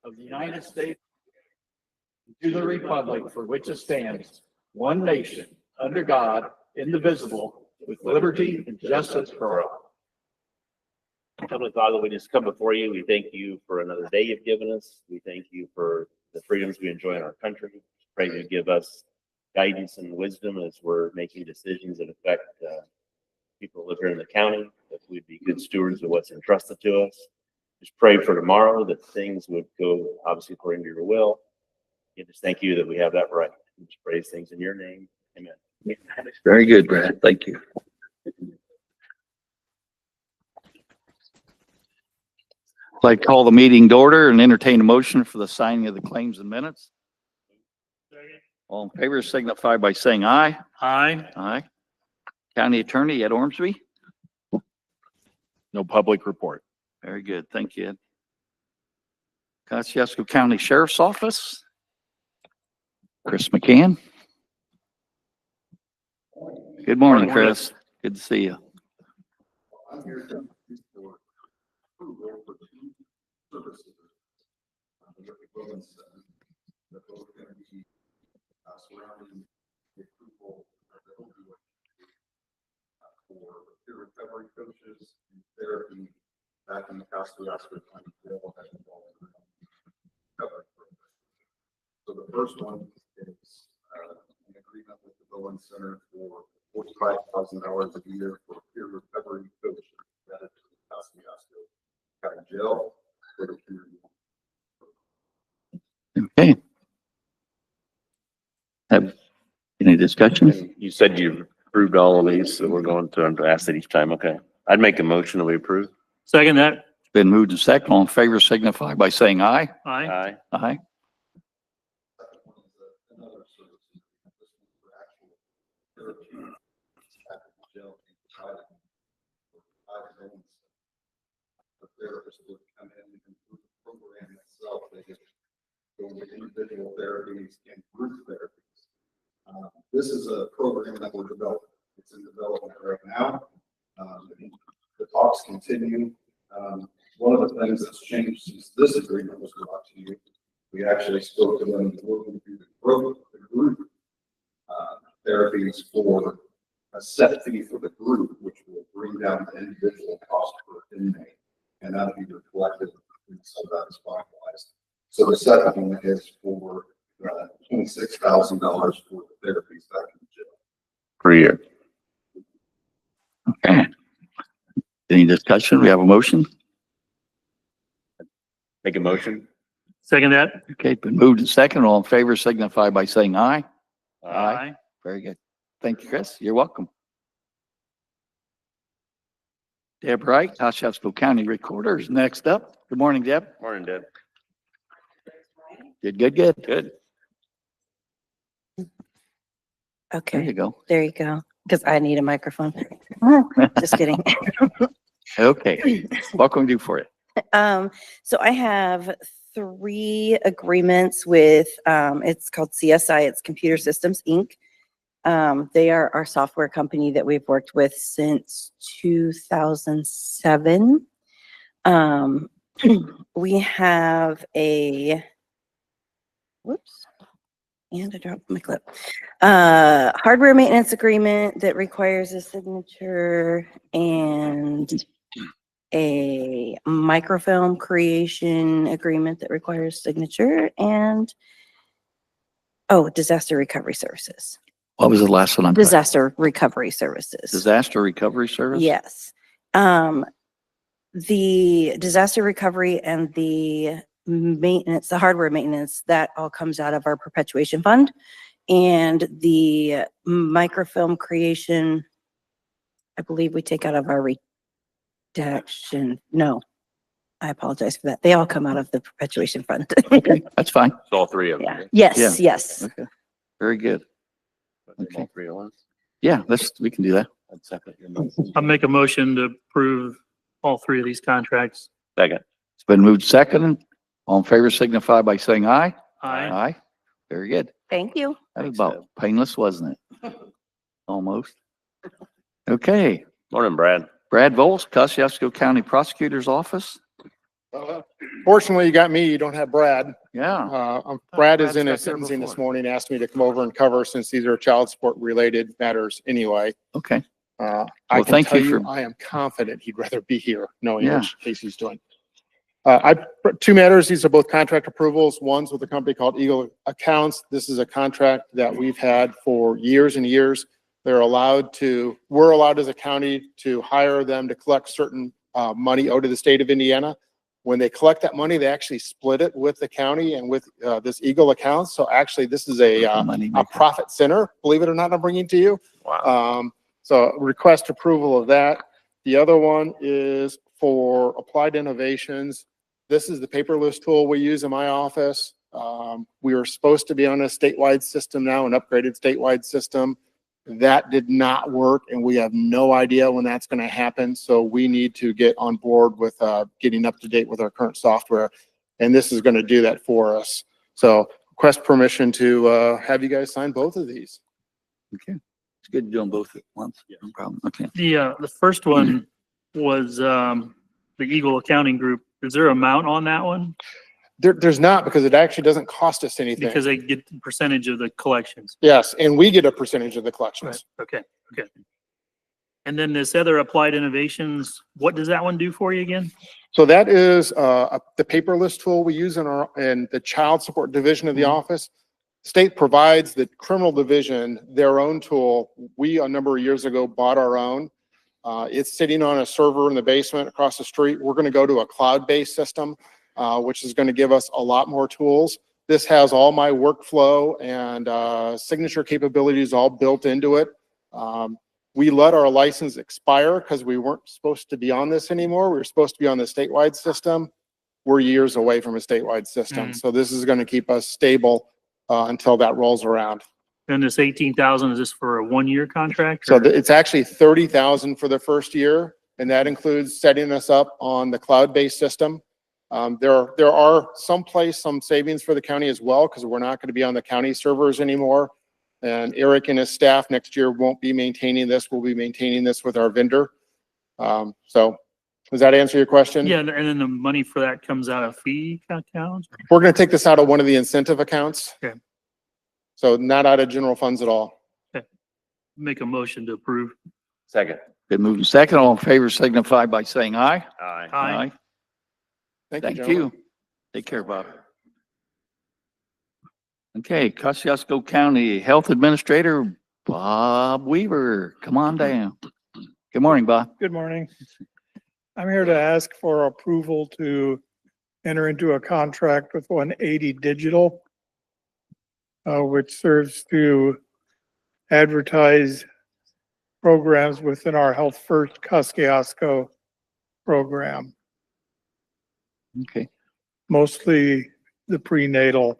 of the United States and to the republic for which it stands, one nation, under God, indivisible, with liberty and justice for all. Heavenly Father, we just come before you. We thank you for another day you've given us. We thank you for the freedoms we enjoy in our country. Pray you give us guidance and wisdom as we're making decisions that affect people who live here in the county, that we'd be good stewards of what's entrusted to us. Just pray for tomorrow that things would go obviously according to your will. And just thank you that we have that right. We just praise things in your name. Amen. Very good, Brad. Thank you. I'd like to call the meeting to order and entertain a motion for the signing of the claims and minutes. All in favor signify by saying aye. Aye. Aye. County Attorney Ed Ormsby. No public report. Very good. Thank you, Ed. Kosciuszko County Sheriff's Office. Chris McCann. Good morning, Chris. Good to see you. I'm here to for approval for two services. That both going to be surrounding the approval of the opioid for peer recovery coaches and therapy back in the Kosciuszko County Jail that involved in recovery program. So the first one is an agreement with the Bowen Center for $45,000 a year for peer recovery coaches that is the Kosciuszko County Jail for the community. Okay. Have any discussion? And you said you approved all of these, so we're going to ask that each time. Okay. I'd make a motion that we approve. Second that. Been moved and second. All in favor signify by saying aye. Aye. Aye. Aye. Second one is another service. This one's for actual therapy at the jail being provided for 5 days. The therapist would come in and through the program itself, they just go with individual therapies and group therapies. This is a program that we're developing. It's in development right now. The talks continue. One of the things that's changed since this agreement was brought to you, we actually spoke to them working through the group therapies for a set fee for the group, which will bring down the individual cost per inmate, and that'll be reflected until that is finalized. So the second one is for $26,000 for the therapies back in the jail. Per year. Okay. Any discussion? We have a motion. Make a motion. Second that. Okay, been moved and second. All in favor signify by saying aye. Very good. Thank you, Chris. You're welcome. Deb Wright, Kosciuszko County Recorder is next up. Good morning, Deb. Morning, Deb. Good, good, good. Good. There Okay, you go. there you go. Because I need a microphone. Just kidding. Okay. What can we do for you? So I have 3 agreements with, it's called CSI, it's Computer Systems, Inc. They are our software company that we've worked with since 2007. We have a, whoops, and I dropped my clip. Hardware maintenance agreement that requires a signature and a microfilm creation agreement that requires signature and, oh, disaster recovery services. What was the last one? Disaster recovery services. Disaster Recovery Service? Yes. The disaster recovery and the maintenance, the hardware maintenance, that all comes out of our perpetuation fund. And the microfilm creation, I believe we take out of our reduction. No, I apologize for that. They all come out of the perpetuation fund. Okay, that's fine. It's all 3 of them. Yeah. right? Yes, Yeah. yes. Okay. Very good. Put all 3 at once. Yeah, we can do that. I'd second your motion. I'll make a motion to approve all 3 of these contracts. Second. It's been moved second. All in favor signify by saying aye. Aye. Aye. Very good. Thank you. That was Thanks, about painless, wasn't it? Almost. Okay. Morning, Brad. Brad Vols, Kosciuszko County Prosecutor's Office. Fortunately, you got me. You don't have Brad. Yeah, Brad is Brad's in a got there sentencing this before. morning, asked me to come over and cover since these are child support related matters anyway. okay. I Well, can thank tell you you, for- I am confident he'd rather be here knowing Yeah. which case he's doing. Two matters. These are both contract approvals. One's with a company called Eagle Accounts. This is a contract that we've had for years and years. We're allowed as a county to hire them to collect certain money owed to the state of Indiana. When they collect that money, they actually split it with the county and with this Eagle Accounts. So actually, this is a Money maker. profit center, believe it or not, I'm bringing to you. Wow. So request approval of that. The other one is for Applied Innovations. This is the paperless tool we use in my office. We were supposed to be on a statewide system now, an upgraded statewide system. That did not work and we have no idea when that's going to happen. So we need to get on board with getting up to date with our current software. And this is going to do that for us. So request permission to have you guys sign both of these. Okay. It's good doing both at once. No problem. Okay. The first one was, the Eagle Accounting Group. Is there an amount on that one? There's not, because it actually doesn't cost us anything. Because they get the percentage of the collections. Yes, and we get a percentage of the collections. Okay, okay. And then this other Applied Innovations, what does that one do for you again? So that is the paperless tool we use in the child support division of the office. State provides the criminal division their own tool. We, a number of years ago, bought our own. It's sitting on a server in the basement across the street. We're going to go to a cloud-based system, which is going to give us a lot more tools. This has all my workflow and signature capabilities all built into it. We let our license expire because we weren't supposed to be on this anymore. We were supposed to be on the statewide system. We're years away from a statewide system. So this is going to keep us stable until that rolls around. And this 18,000, is this for a 1-year contract? So or- it's actually 30,000 for the first year, and that includes setting us up on the cloud-based system. There are some savings for the county as well, because we're not going to be on the county servers anymore. And Eric and his staff next year won't be maintaining this. We'll be maintaining this with our vendor. So does that answer your question? Yeah, and then the money for that comes out of fee accounts? We're going to take this out of one of the incentive accounts. Okay. So not out of general funds at all. Make a motion to approve. Second. Been moved and second. All in favor signify by saying aye. Aye. Aye. Thank Thank gentlemen. you. Take care, Bob. Okay, Kosciuszko County Health Administrator, Bob Weaver, come on down. Good morning, Bob. Good morning. I'm here to ask for approval to enter into a contract with 180 Digital, which serves to advertise programs within our Health First Kosciuszko program, Okay, mostly the prenatal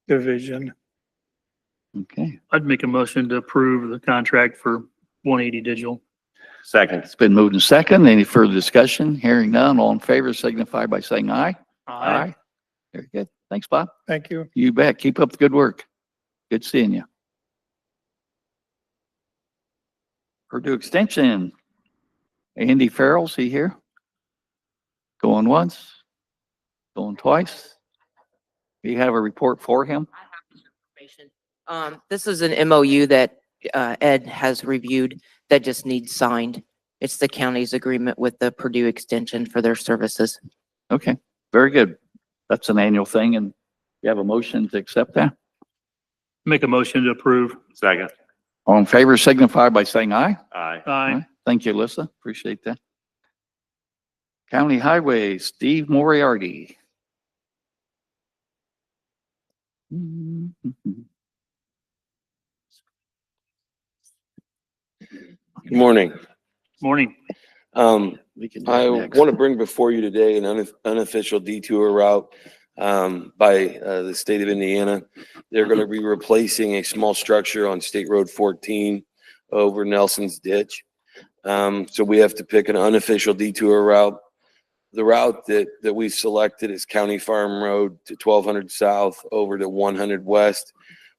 division. okay. I'd make a motion to approve the contract for 180 Digital. Second. It's been moved and second. Any further discussion? Hearing none. All in favor signify by saying aye. Very good. Thanks, Bob. Thank you. You bet. Keep up the good work. Good seeing you. Purdue Extension. Andy Farrell's he here? Going once? Going twice? You have a report for him? I have this information. This is an MOU that Ed has reviewed that just needs signed. It's the county's agreement with the Purdue Extension for their services. Okay, very good. That's an annual thing, and you have a motion to accept that? Make a motion to approve. Second. All in favor signify by saying aye. Aye. Aye. Thank you, Alyssa. Appreciate that. County Highway, Steve Moriarty. Good morning. Morning. We can do I it next. want to bring before you today an unofficial detour route by the state of Indiana. They're going to be replacing a small structure on State Road 14 over Nelson's Ditch. So we have to pick an unofficial detour route. The route that we selected is County Farm Road to 1200 South over to 100 West.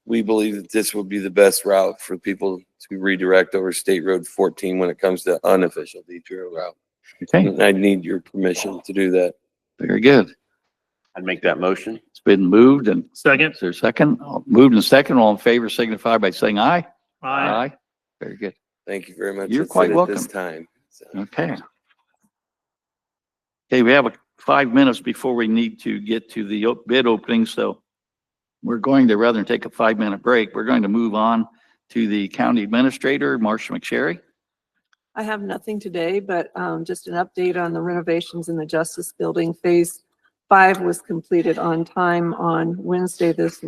We believe that this would be the best route for people to redirect over State Road 14 when it comes to unofficial detour route. Okay, And I need your permission to do that. very good. I'd make that motion. It's been moved and Second. is there a second? Moved and second, all in favor signify by saying aye. Aye. Very good. Thank you very much. You're That's quite it at this welcome. time. So, Okay. Okay, we have 5 minutes before we need to get to the bid opening, so we're going to, rather than take a 5-minute break, we're going to move on to the county administrator, Marcia McSherry. I have nothing today, but just an update on the renovations in the Justice Building. Phase 5 was completed on time on Wednesday this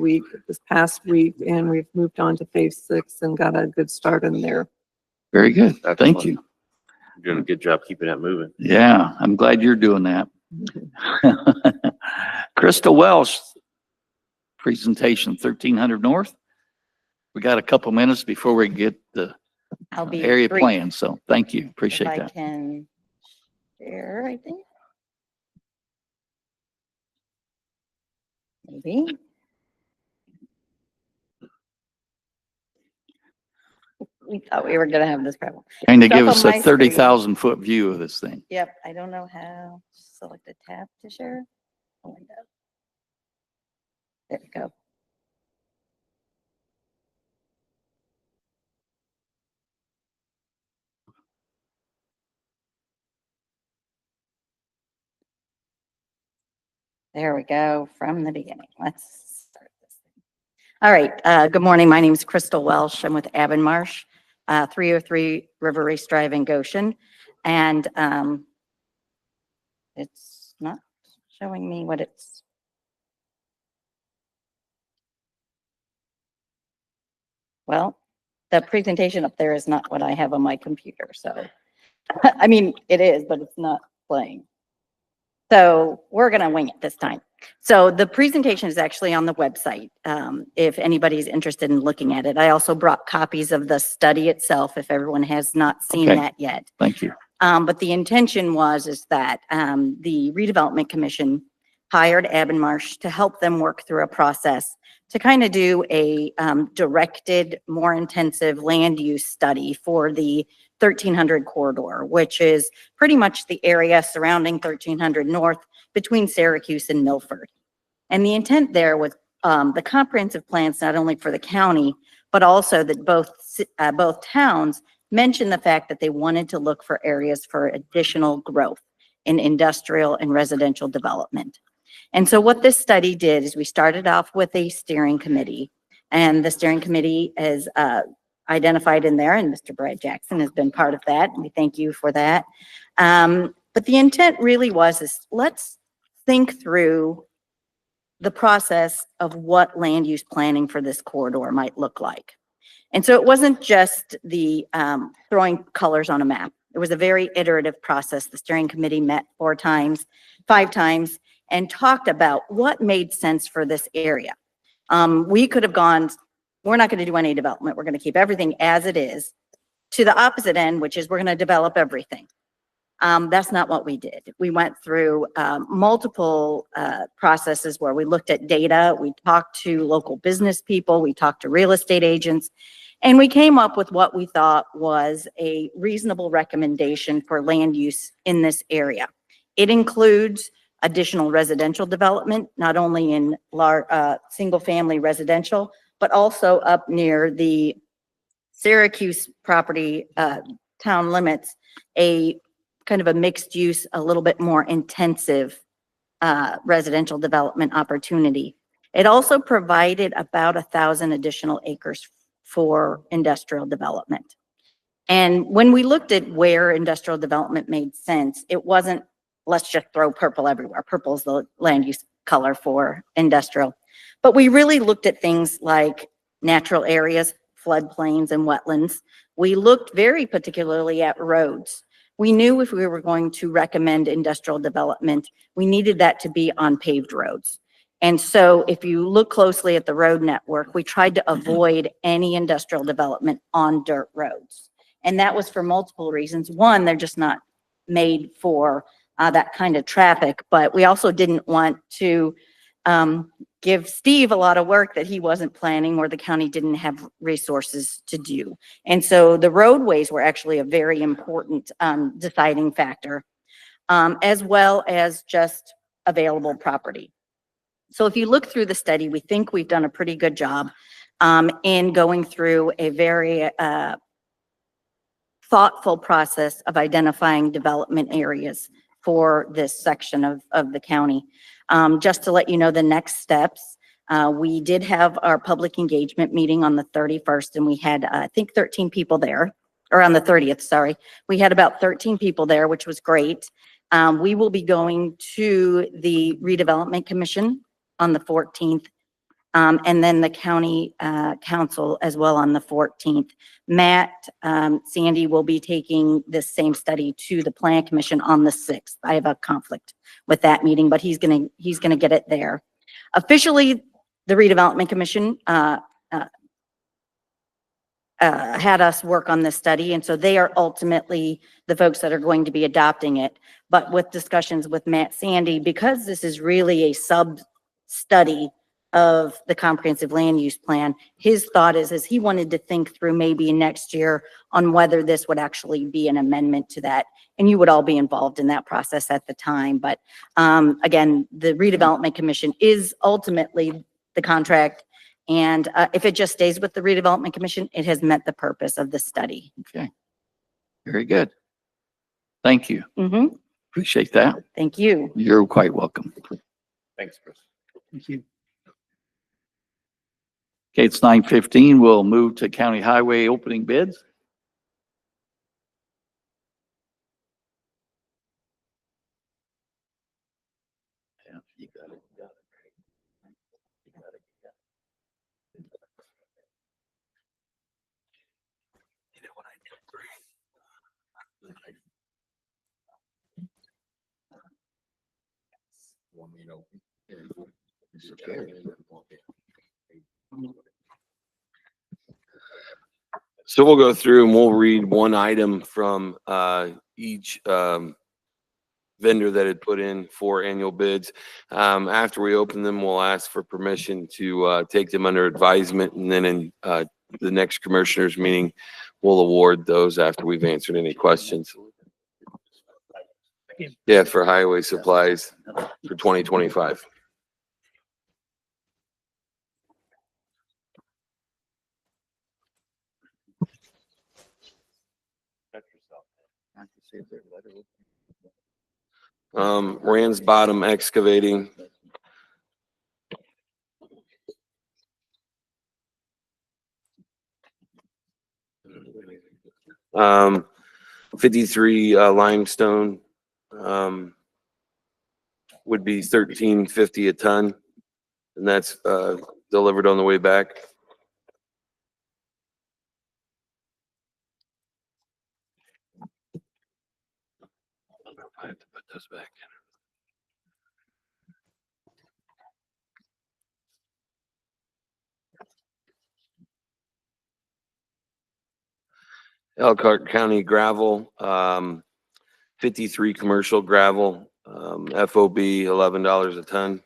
past week, and we've moved on to Phase 6 and got a good start in there. Very good. Thank Excellent. you. You're doing a good job keeping that moving. Yeah, I'm glad you're doing that. Krista Welsh, presentation 1300 North. We got a couple minutes before we get the I'll be area brief. plan, so thank you. If Appreciate I that. can share, I think. Maybe. We thought we were gonna have this problem. And to It's up give on us my a screen. 30,000-foot view of this thing. Yep, I don't know how, select a tab to share. Oh my God. There we go. There we go, from the beginning. Let's start this thing. All right, good morning. My name is Crystal Welsh. I'm with Avon Marsh, 303 River Race Drive in Goshen. And it's not showing me what it's. Well, the presentation up there is not what I have on my computer, so. I mean, it is, but it's not playing. So we're gonna wing it this time. So the presentation is actually on the website, if anybody's interested in looking at it. I also brought copies of the study itself, if everyone has not seen Okay. that yet. Thank you. But the intention is that the redevelopment commission hired Avon Marsh to help them work through a process to kind of do a directed, more intensive land use study for the 1300 corridor, which is pretty much the area surrounding 1300 North between Syracuse and Milford. And the intent there was the comprehensive plans, not only for the county, but also that both towns mentioned the fact that they wanted to look for areas for additional growth in industrial and residential development. And so what this study did is we started off with a steering committee, and the steering committee is identified in there, and Mr. Brad Jackson has been part of that, and we thank you for that. But the intent really is let's think through the process of what land use planning for this corridor might look like. And so it wasn't just the throwing colors on a map. It was a very iterative process. The steering committee met 5 times, and talked about what made sense for this area. We could have gone, we're not going to do any development. We're going to keep everything as it is, to the opposite end, which is we're going to develop everything. That's not what we did. We went through multiple processes where we looked at data, we talked to local business people, we talked to real estate agents, and we came up with what we thought was a reasonable recommendation for land use in this area. It includes additional residential development, not only in single-family residential, but also up near the Syracuse property town limits, a kind of a mixed use, a little bit more intensive residential development opportunity. It also provided about 1,000 additional acres for industrial development. And when we looked at where industrial development made sense, it wasn't, let's just throw purple everywhere. Purple is the land use color for industrial. But we really looked at things like natural areas, floodplains and wetlands. We looked very particularly at roads. We knew if we were going to recommend industrial development, we needed that to be on paved roads. And so if you look closely at the road network, we tried to avoid any industrial development on dirt roads. And that was for multiple reasons. One, they're just not made for that kind of traffic, but we also didn't want to give Steve a lot of work that he wasn't planning or the county didn't have resources to do. And so the roadways were actually a very important deciding factor, as well as just available property. So if you look through the study, we think we've done a pretty good job in going through a very thoughtful process of identifying development areas for this section of the county. Just to let you know the next steps, we did have our public engagement meeting on the 31st, and we had, I think, 13 people there, or on the 30th, sorry. We had about 13 people there, which was great. We will be going to the Redevelopment Commission on the 14th, and then the county council as well on the 14th. Matt Sandy will be taking this same study to the Plan Commission on the 6th. I have a conflict with that meeting, but he's gonna get it there. Officially, the Redevelopment Commission had us work on this study, and so they are ultimately the folks that are going to be adopting it. But with discussions with Matt Sandy, because this is really a sub-study of the comprehensive land use plan, his thought is he wanted to think through maybe next year on whether this would actually be an amendment to that. And you would all be involved in that process at the time. But again, the Redevelopment Commission is ultimately the contract. And if it just stays with the Redevelopment Commission, it has met the purpose of the study. Okay. Very good. Thank you. Mm-hmm. Appreciate that. Thank you. You're quite welcome. Thanks, Chris. Thank you. Okay, it's 9:15. We'll move to county highway opening bids. Yeah, you got it. You got it. You got it. You got it. You know what I did? Want me to open? So we'll go through and we'll read one item from each vendor that had put in 4 annual bids. After we open them, we'll ask for permission to take them under advisement, and then in the next commissioners meeting, we'll award those after we've answered any questions. Yeah, for highway supplies for 2025. Rand's Bottom Excavating. Um, 53 limestone, would be $13.50 a ton, and that's delivered on the way back. I have to put those back in. Elkhart County Gravel, 53 commercial gravel, FOB $11 a ton.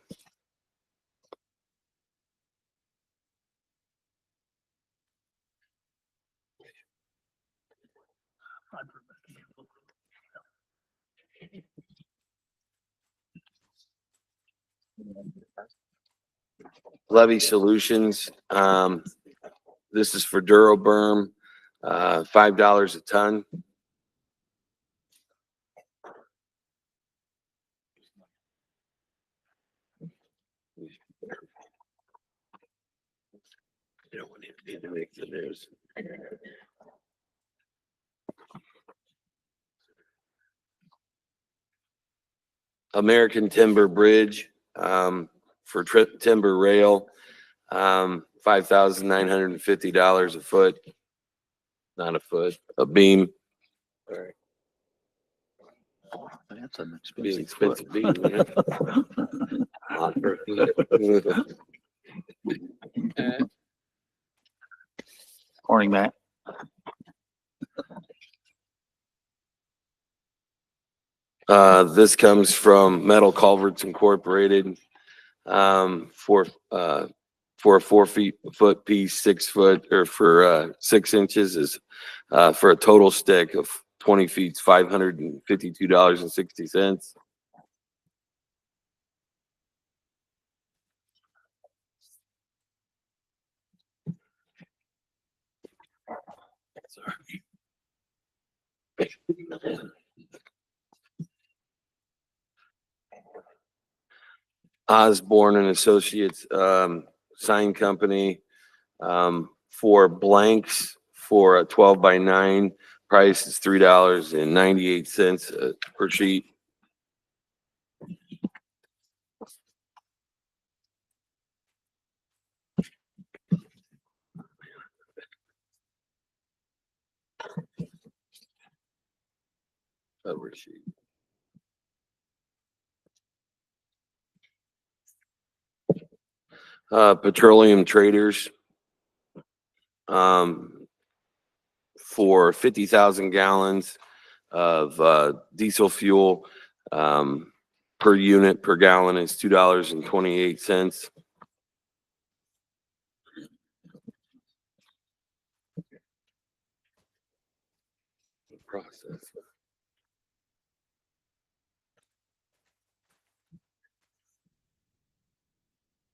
Levy Solutions, this is for DuraBurn, $5 a ton. You don't need to make the news. American Timber Bridge, for timber rail, $5,950 a foot. Not a foot, a beam. Sorry. That's an Be an expensive expensive beam, man. Not for a foot. Morning, Matt. This comes from Metal Culverts Incorporated, for a 4 foot piece, 6 foot, or for 6 inches is for a total stick of 20 feet, $552.60. Osborne and Associates, sign company, for blanks for a 12x9 price is $3.98 per sheet. Cover sheet. Petroleum Traders, for 50,000 gallons of diesel fuel, per unit per gallon is $2.28. Process.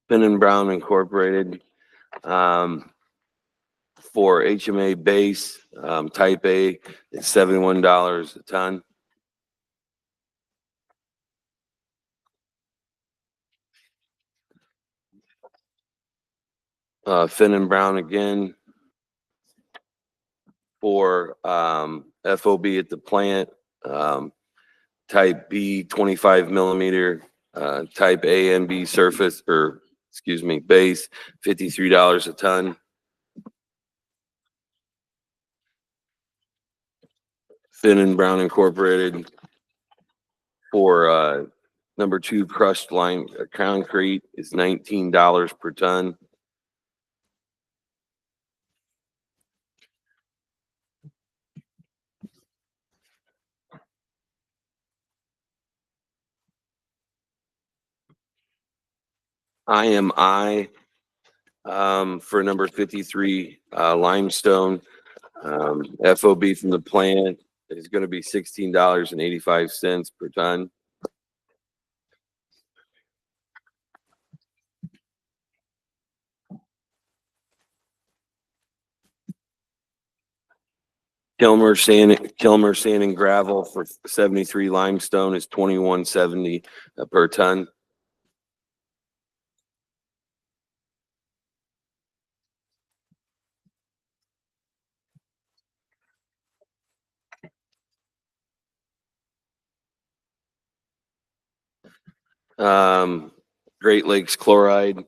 Finn and Brown Incorporated, for HMA base, type A, it's $71 a ton. Finn and Brown again for FOB at the plant, type B 25 millimeter, type A and B surface, or excuse me, base, $53 a ton. Finn and Brown Incorporated for number 2 crushed lime concrete is $19 per ton. IMI, for number 53 limestone, FOB from the plant is going to be $16.85 per ton. Kilmer Sand and Gravel for 73 limestone is $21.70 per ton. Great Lakes Chloride,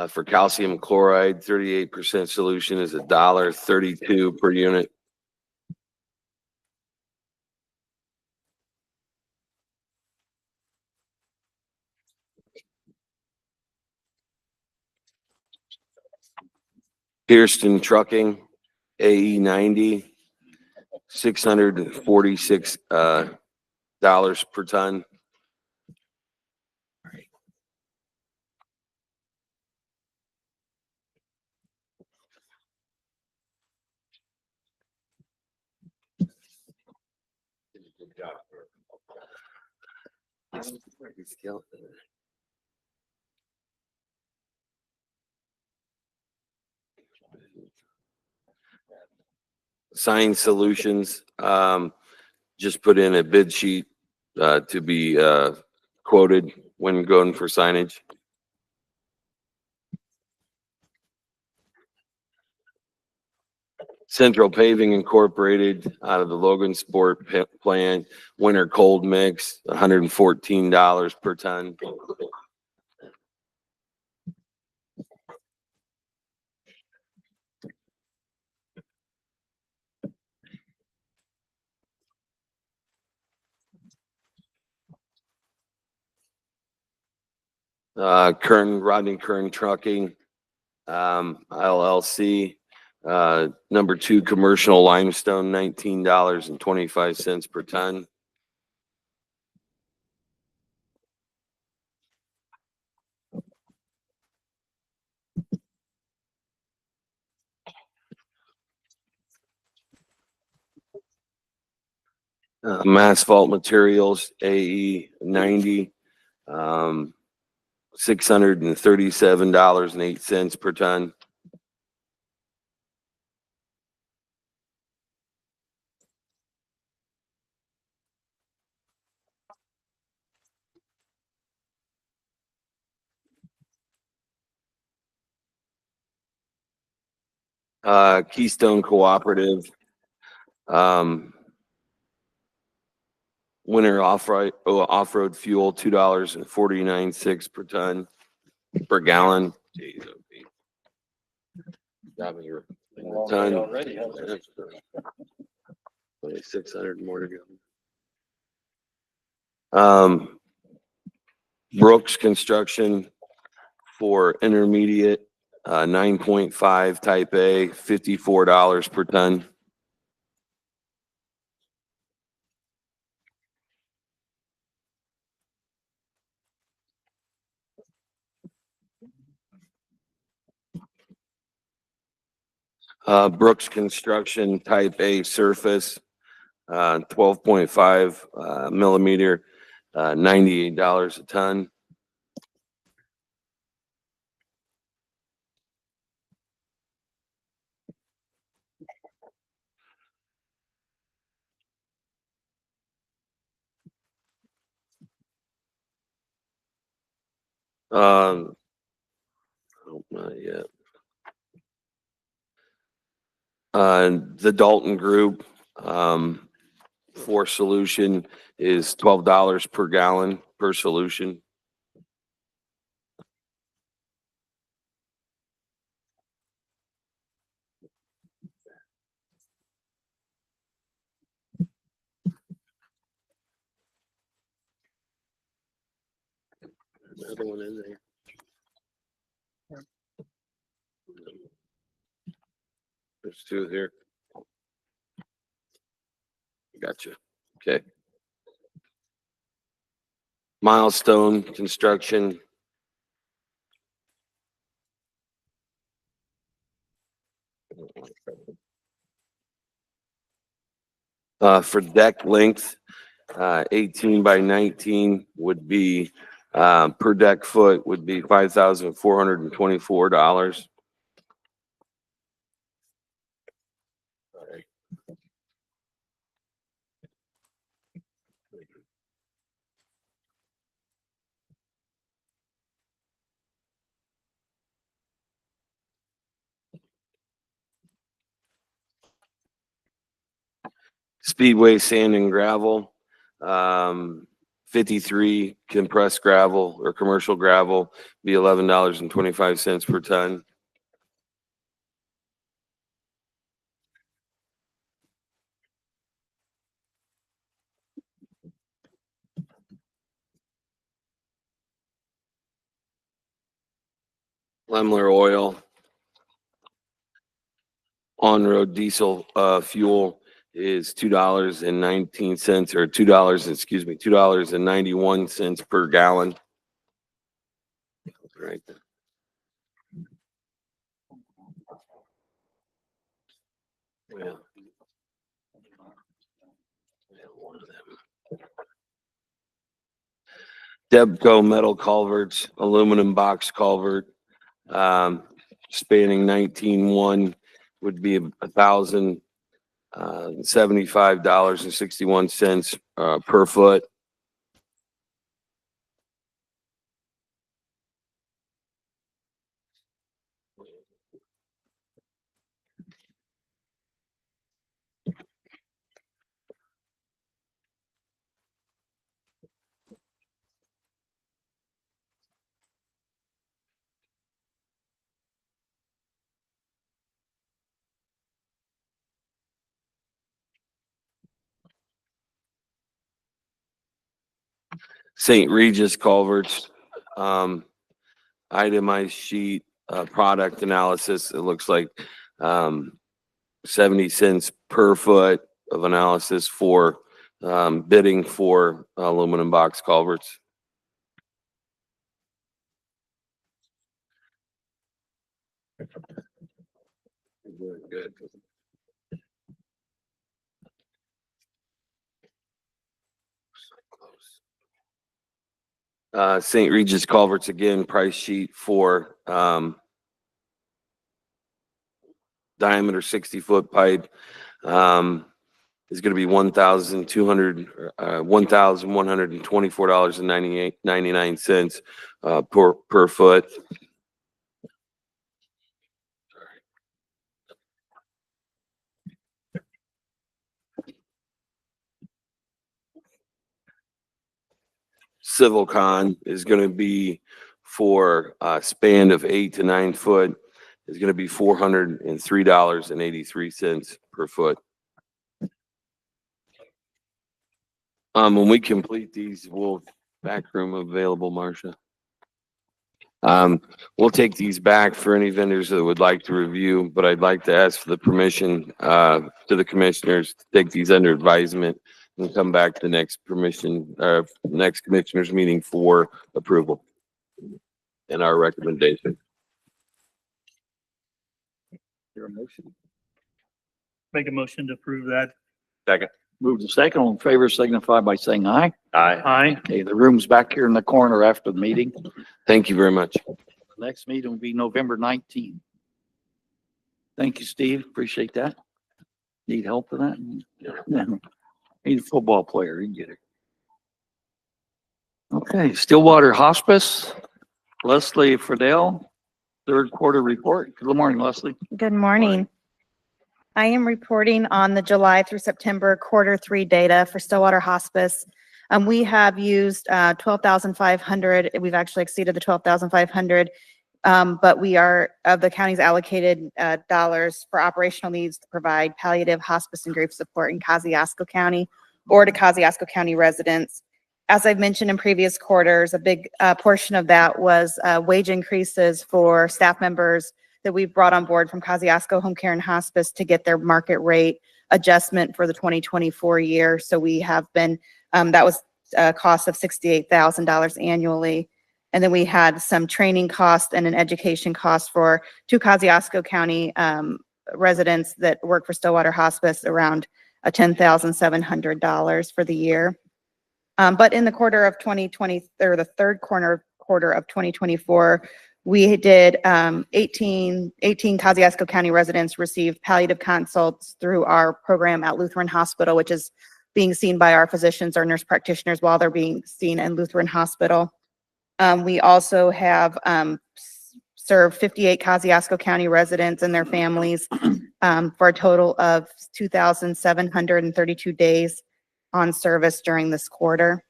for calcium chloride, 38% solution is $1.32 per unit. Pearson Trucking, AE 90, $646 per ton. Sign Solutions, just put in a bid sheet to be quoted when going for signage. Central Paving Incorporated out of the Logan Sport plant, winter cold mix, $114 per ton. Rodney Kern Trucking, LLC, number 2 commercial limestone, $19.25 per ton. Asphalt materials, AE 90, $637.08 per ton. Keystone Cooperative, winter off-road fuel, $2.49 per ton, per gallon. Jeez, oh, Pete. Got me your ton. Already, huh? Only 600 more to go. Brooks Construction for intermediate, 9.5 type A, $54 per ton. Brooks Construction type A surface, 12.5 millimeter, $98 a ton. Oh, not yet. The Dalton Group, for solution is $12 per gallon per solution. Another one in there. There's two here. Gotcha. Okay. Milestone Construction. For deck length, 18 by 19 would be, per deck foot would be $5,424. Speedway Sand and Gravel, 53 compressed gravel or commercial gravel, be $11.25 per ton. Lemler Oil, on-road diesel fuel is $2.19 or $2.91 per gallon. Right there. Yeah. One of them. Debco metal culverts, aluminum box culvert, spanning 19.1 would be $1,075.61 per foot. St. Regis culverts, itemized sheet, product analysis. It looks like 70 cents per foot of analysis for bidding for aluminum box culverts. Good. St. Regis culverts again, price sheet for, diameter 60-foot pipe, is gonna be $1,124.99, per foot. Civil Con is gonna be for a span of 8 to 9 foot, is gonna be $403.83 per foot. When we complete these, we'll back room available, Marcia. We'll take these back for any vendors that would like to review, but I'd like to ask for the permission, to the commissioners to take these under advisement and come back to the next next commissioners meeting for approval and our recommendation. Your motion. Make a motion to approve that. Second. Move to second. All in favor signify by saying aye. Aye. Aye. Okay, the room's back here in the corner after the meeting. Thank you very much. The next meeting will be November 19th. Thank you, Steve. Appreciate that. Need help with that? No. He's a football player. He can get it. Okay, Stillwater Hospice, Leslie Friedel, third quarter report. Good morning, Leslie. Good morning. I am reporting on the July through September Q3 data for Stillwater Hospice. We have used 12,500. We've actually exceeded the 12,500. But we are, of the county's allocated dollars for operational needs to provide palliative hospice and grief support in Kosciuszko County or to Kosciuszko County residents. As I've mentioned in previous quarters, a big portion of that was wage increases for staff members that we've brought on board from Kosciuszko Home Care and Hospice to get their market rate adjustment for the 2024 year. So we have been, that was a cost of $68,000 annually. And then we had some training costs and an education cost for two Kosciuszko County residents that work for Stillwater Hospice, around $10,700 for the year. But in the quarter of 2020, or the third quarter of 2024, we did 18 Kosciuszko County residents receive palliative consults through our program at Lutheran Hospital, which is being seen by our physicians or nurse practitioners while they're being seen in Lutheran Hospital. We also have served 58 Kosciuszko County residents and their families for a total of 2,732 days on service during this quarter.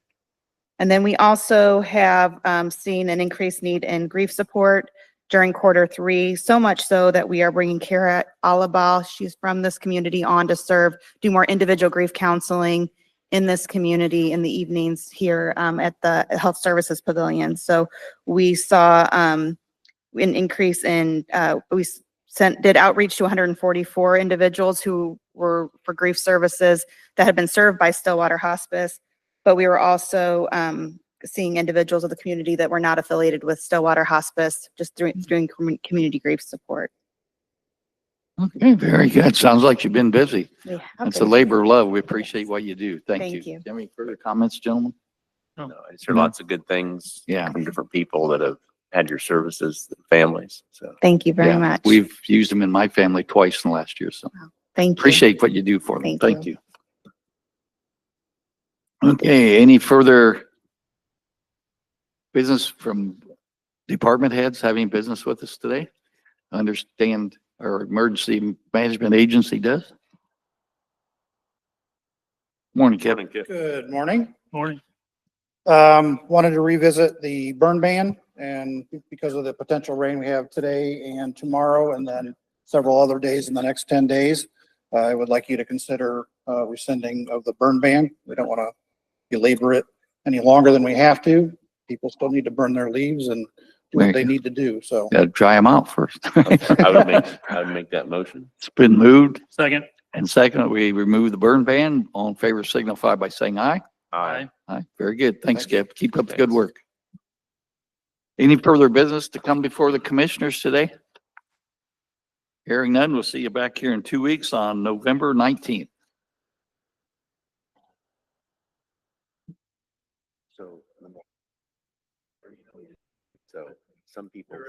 And then we also have seen an increased need in grief support during Q3, so much so that we are bringing Kara Alabal, she's from this community, on to do more individual grief counseling in this community in the evenings here at the Health Services Pavilion. So we saw an increase in, did outreach to 144 individuals who were for grief services that had been served by Stillwater Hospice. But we were also seeing individuals of the community that were not affiliated with Stillwater Hospice, just doing community grief support. Okay, very good. Sounds like you've been busy. We have It's a been. labor of love. We appreciate what you do. Thank you. Thank you. Any further comments, gentlemen? No, I heard lots of good things Yeah. from different people that have had your services, families, so. Thank you very Yeah, much. We've used them in my family twice in the last year, so Thank you. appreciate what you do for them. Thank Thank you. Okay, any further business from department heads having business with us today? I understand our emergency management agency does. Morning, Kevin. Good morning. Morning. Wanted to revisit the burn ban, and because of the potential rain we have today and tomorrow, and then several other days in the next 10 days, I would like you to consider rescinding of the burn ban. We don't want to belabor it any longer than we have to. People still need to burn their leaves and do what they need to do, so. Got to dry them out first. I would make that motion. It's been moved Second. and second, we remove the burn ban. All in favor signify by saying aye. Aye. Aye. Very good. Thanks, Kev. Keep up the good work. Any further business to come before the commissioners today? Hearing none, we'll see you back here in 2 weeks on November 19th. So some people